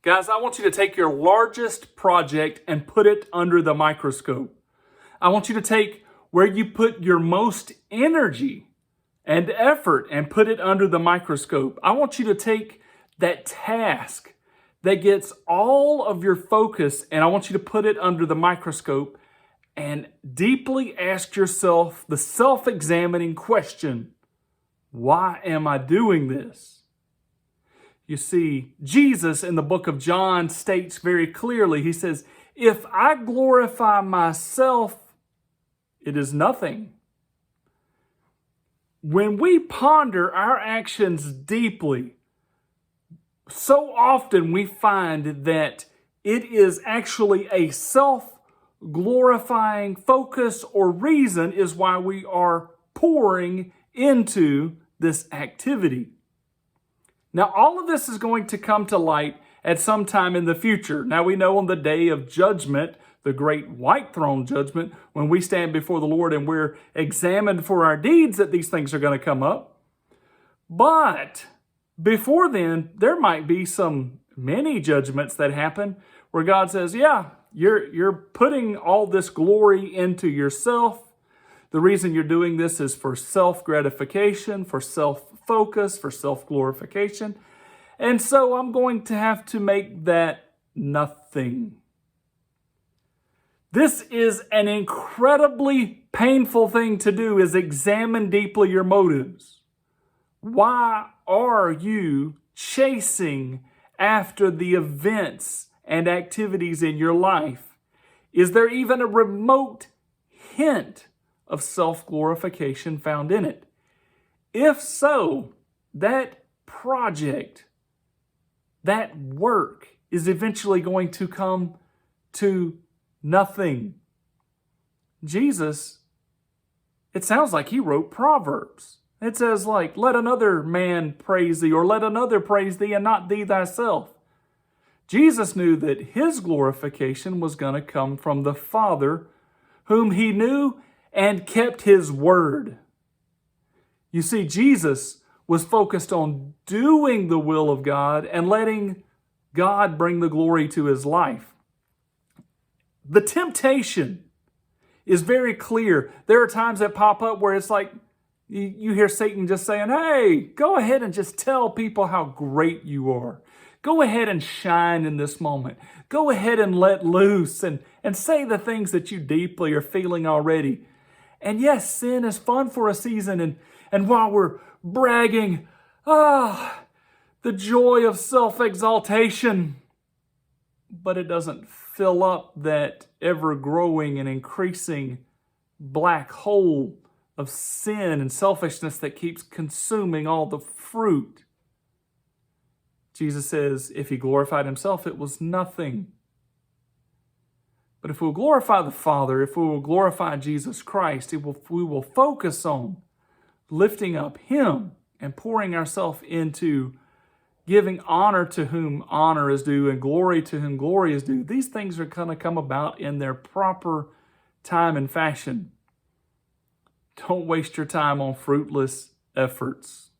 Guys, I want you to take your largest project and put it under the microscope. I want you to take where you put your most energy and effort and put it under the microscope. I want you to take that task that gets all of your focus and I want you to put it under the microscope and deeply ask yourself the self-examining question, why am I doing this? You see, Jesus in the book of John states very clearly, he says, if I glorify myself, it is nothing. When we ponder our actions deeply, so often we find that it is actually a self-glorifying focus or reason is why we are pouring into this activity. Now, all of this is going to come to light at some time in the future. Now, we know on the day of judgment, the great white throne judgment, when we stand before the Lord and we're examined for our deeds, that these things are going to come up. But before then, there might be some many judgments that happen where God says, yeah, you're putting all this glory into yourself. The reason you're doing this is for self-gratification, for self-focus, for self-glorification. And so I'm going to have to make that nothing. This is an incredibly painful thing to do, is examine deeply your motives. Why are you chasing after the events and activities in your life? Is there even a remote hint of self-glorification found in it? If so, that project, that work is eventually going to come to nothing. Jesus, it sounds like he wrote Proverbs. It says like, let another man praise thee, or let another praise thee and not thee thyself. Jesus knew that his glorification was going to come from the Father, whom he knew and kept his word. You see, Jesus was focused on doing the will of God and letting God bring the glory to his life. The temptation is very clear. There are times that pop up where it's like you hear Satan just saying, hey, go ahead and just tell people how great you are. Go ahead and shine in this moment. Go ahead and let loose and say the things that you deeply are feeling already. And yes, sin is fun for a season. And while we're bragging, the joy of self-exaltation, but it doesn't fill up that ever-growing and increasing black hole of sin and selfishness that keeps consuming all the fruit. Jesus says, if he glorified himself, it was nothing. But if we'll glorify the Father, if we will glorify Jesus Christ, we will focus on lifting up him and pouring ourselves into giving honor to whom honor is due and glory to whom glory is due. These things are going to come about in their proper time and fashion. Don't waste your time on fruitless efforts.